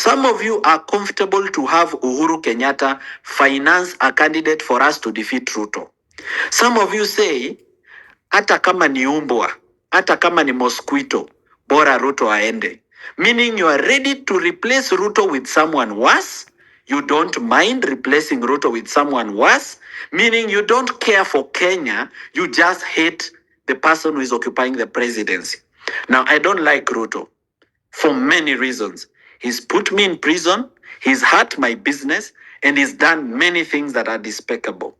Some of you are comfortable to have Uhuru Kenyatta finance a candidate for us to defeat Ruto. Some of you say, hata kama ni umbwa, hata kama ni mosquito, bora Ruto aende. Meaning you are ready to replace Ruto with someone worse. You don't mind replacing Ruto with someone worse. Meaning you don't care for Kenya. You just hate the person who is occupying the presidency. Now, I don't like Ruto for many reasons. He's put me in prison, he's hurt my business, and he's done many things that are despicable.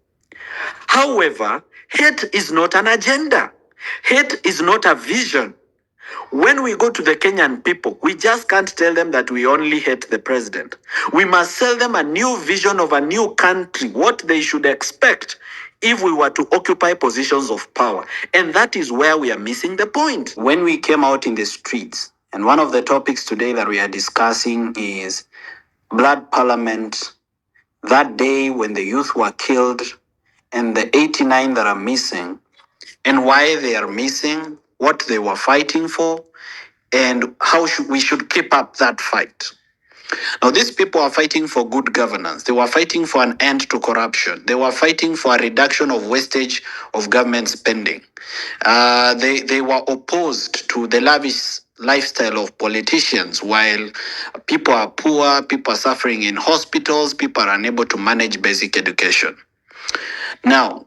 However, hate is not an agenda. Hate is not a vision. When we go to the Kenyan people, we just can't tell them that we only hate the president. We must tell them a new vision of a new country, what they should expect if we were to occupy positions of power. And that is where we are missing the point. When we came out in the streets, and one of the topics today that we are discussing is blood parliament, that day when the youth were killed, and the 89 that are missing, and why they are missing, what they were fighting for, and how we should keep up that fight. Now, these people are fighting for good governance. They were fighting for an end to corruption. They were fighting for a reduction of wastage of government spending. They were opposed to the lavish lifestyle of politicians while people are poor, people are suffering in hospitals, people are unable to manage basic education. Now,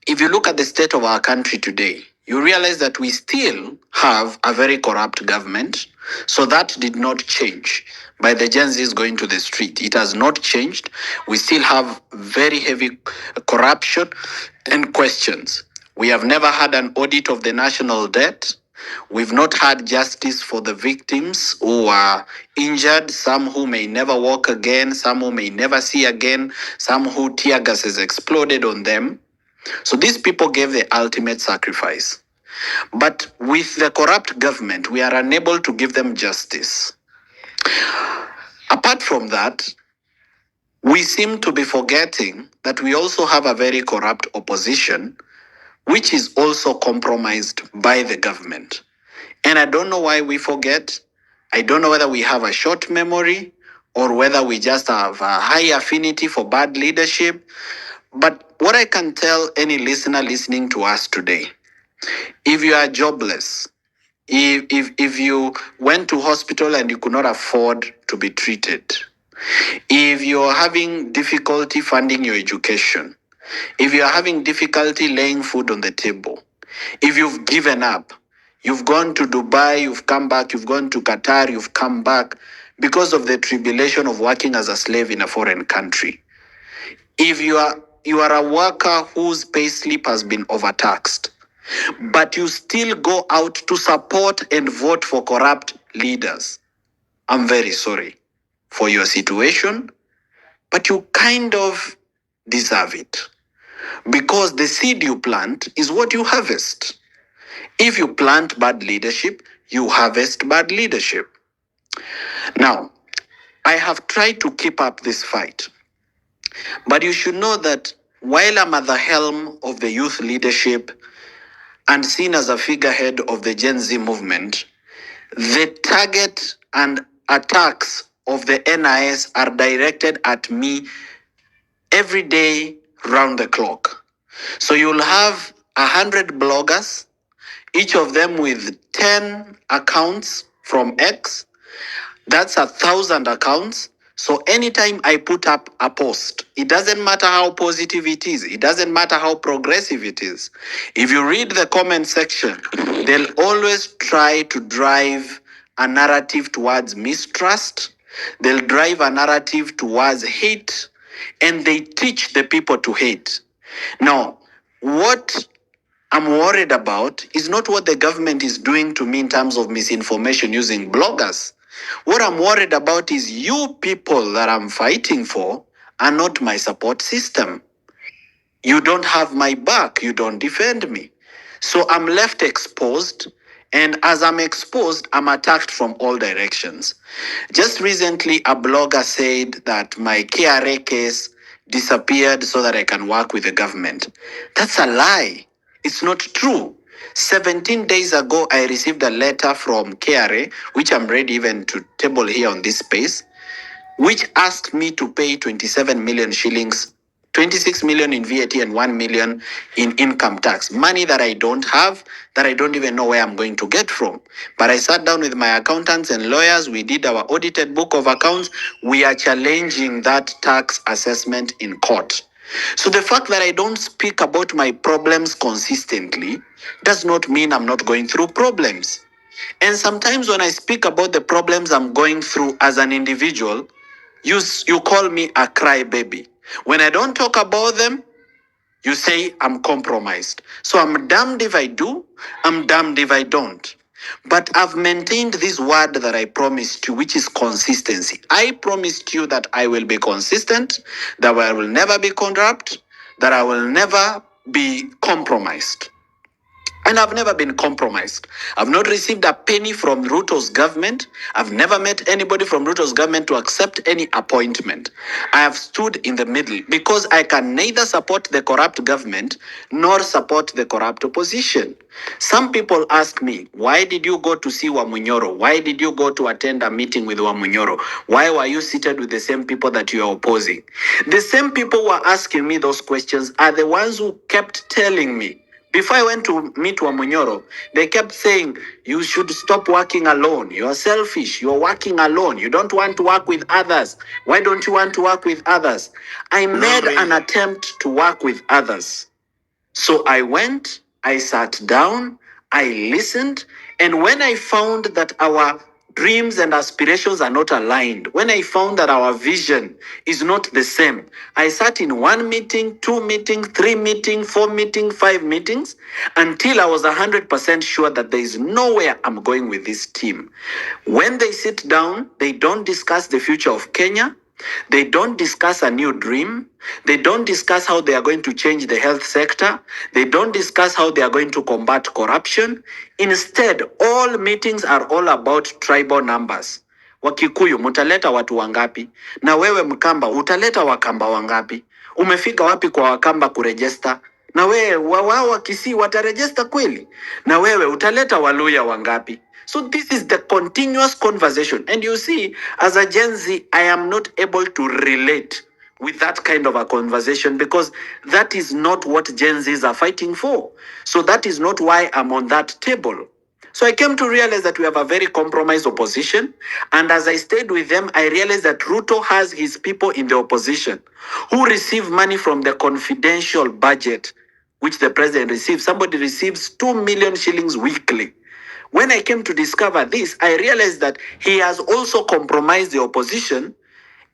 if you look at the state of our country today, you realize that we still have a very corrupt government. So that did not change by the Gen Zs going to the street. It has not changed. We still have very heavy corruption and questions. We have never had an audit of the national debt. We've not had justice for the victims who are injured, some who may never walk again, some who may never see again, some who tear gas has exploded on them. So these people gave the ultimate sacrifice. But with the corrupt government, we are unable to give them justice. Apart from that, we seem to be forgetting that we also have a very corrupt opposition, which is also compromised by the government. And I don't know why we forget. I don't know whether we have a short memory or whether we just have a high affinity for bad leadership. But what I can tell any listener listening to us today, if you are jobless, if you went to hospital and you could not afford to be treated, if you're having difficulty funding your education, if you're having difficulty laying food on the table, if you've given up, you've gone to Dubai, you've come back, you've gone to Qatar, you've come back because of the tribulation of working as a slave in a foreign country. If you are a worker whose payslip has been overtaxed, but you still go out to support and vote for corrupt leaders, I'm very sorry for your situation, but you kind of deserve it. Because the seed you plant is what you harvest. If you plant bad leadership, you harvest bad leadership. Now, I have tried to keep up this fight. But you should know that while I'm at the helm of the youth leadership and seen as a figurehead of the Gen Z movement, the target and attacks of the NIS are directed at me every day round the clock. So you'll have 100 bloggers, each of them with 10 accounts from X. That's 1,000 accounts. So anytime I put up a post, it doesn't matter how positive it is. It doesn't matter how progressive it is. If you read the comment section, they'll always try to drive a narrative towards mistrust. They'll drive a narrative towards hate, and they teach the people to hate. Now, what I'm worried about is not what the government is doing to me in terms of misinformation using bloggers. What I'm worried about is you people that I'm fighting for are not my support system. You don't have my back. You don't defend me. So I'm left exposed. And as I'm exposed, I'm attacked from all directions. Just recently, a blogger said that my KRA case disappeared so that I can work with the government. That's a lie. It's not true. 17 days ago, I received a letter from KRA, which I'm ready even to table here on this space. which asked me to pay 27 million shillings, 26 million in VAT and 1 million in income tax. Money that I don't have, that I don't even know where I'm going to get from. But I sat down with my accountants and lawyers. We did our audited book of accounts. We are challenging that tax assessment in court. So the fact that I don't speak about my problems consistently does not mean I'm not going through problems. And sometimes when I speak about the problems I'm going through as an individual, you call me a crybaby. When I don't talk about them, you say I'm compromised. So I'm damned if I do, I'm damned if I don't. But I've maintained this word that I promised you, which is consistency. I promised you that I will be consistent, that I will never be corrupt, that I will never be compromised. And I've never been compromised. I've not received a penny from Ruto's government. I've never met anybody from Ruto's government to accept any appointment. I have stood in the middle because I can neither support the corrupt government nor support the corrupt opposition. Some people ask me, why did you go to see Wamunyoro? Why did you go to attend a meeting with Wamunyoro? Why were you seated with the same people that you are opposing? The same people who are asking me those questions are the ones who kept telling me, before I went to meet Wamunyoro, they kept saying, you should stop working alone. You are selfish. You are working alone. You don't want to work with others. Why don't you want to work with others? I made an attempt to work with others. So I went, I sat down, I listened, and when I found that our dreams and aspirations are not aligned, when I found that our vision is not the same, I sat in 1 meeting, 2 meetings, 3 meetings, 4 meetings, 5 meetings, until I was 100% sure that there is nowhere I'm going with this team. When they sit down, they don't discuss the future of Kenya. They don't discuss a new dream. They don't discuss how they are going to change the health sector. They don't discuss how they are going to combat corruption. Instead, all meetings are all about tribal numbers. Wakikuyu, mutaleta watu wangapi? Na wewe Mkamba, utaleta Wakamba wangapi? Umefika wapi kwa Wakamba kurejesta? Na wewe wao Wakisii watarejesta kweli? Na wewe utaleta Waluya wangapi? So this is the continuous conversation. And you see, as a Gen Z, I am not able to relate with that kind of a conversation because that is not what Gen Zs are fighting for. So that is not why I'm on that table. So I came to realize that we have a very compromised opposition. And as I stayed with them, I realized that Ruto has his people in the opposition who receive money from the confidential budget, which the president receives. Somebody receives 2 million shillings weekly. When I came to discover this, I realized that he has also compromised the opposition.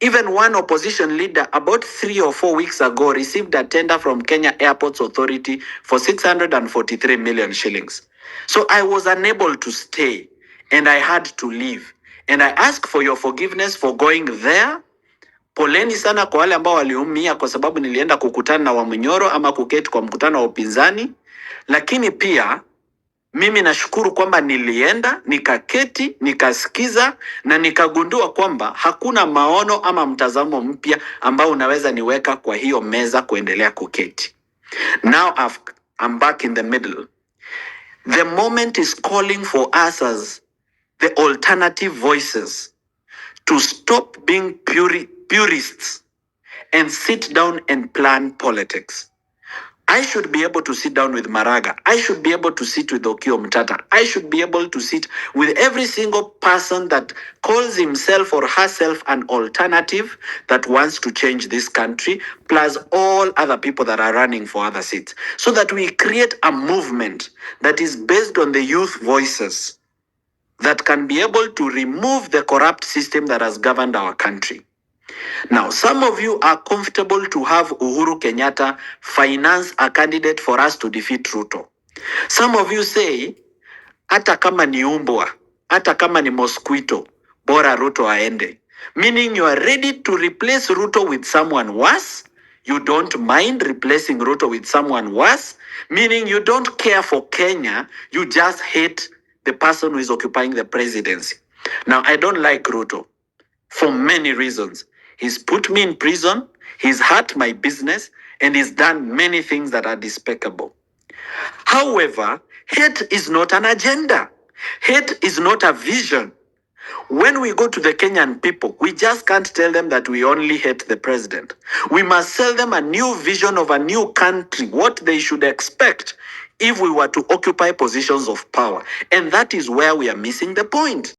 Even one opposition leader about 3 or 4 weeks ago received a tender from Kenya Airports Authority for 643 million shillings. So I was unable to stay and I had to leave. And I ask for your forgiveness for going there. Poleni sana kwa wale ambao waliumia kwa sababu nilienda kukutana na Wamunyoro ama kuketi kwa mkutano wa upinzani. Lakini pia mimi nashukuru kwamba nilienda, nikaketi, nikasikiza na nikagundua kwamba hakuna maono ama mtazamo mpya ambao unaweza niweka kwa hiyo meza kuendelea kuketi. Now I'm back in the middle. The moment is calling for us as the alternative voices to stop being purists and sit down and plan politics. I should be able to sit down with Maraga. I should be able to sit with Okio Mtata. I should be able to sit with every single person that calls himself or herself an alternative that wants to change this country, plus all other people that are running for other seats, so that we create a movement that is based on the youth voices that can be able to remove the corrupt system that has governed our country. Now, some of you are comfortable to have Uhuru Kenyatta finance a candidate for us to defeat Ruto. Some of you say, hata kama ni umbwa, hata kama ni mosquito, bora Ruto aende. Meaning you are ready to replace Ruto with someone worse. You don't mind replacing Ruto with someone worse. Meaning you don't care for Kenya. You just hate the person who is occupying the presidency. Now, I don't like Ruto for many reasons. He's put me in prison, he's hurt my business, and he's done many things that are despicable. However, hate is not an agenda. Hate is not a vision. When we go to the Kenyan people, we just can't tell them that we only hate the president. We must sell them a new vision of a new country, what they should expect if we were to occupy positions of power. And that is where we are missing the point.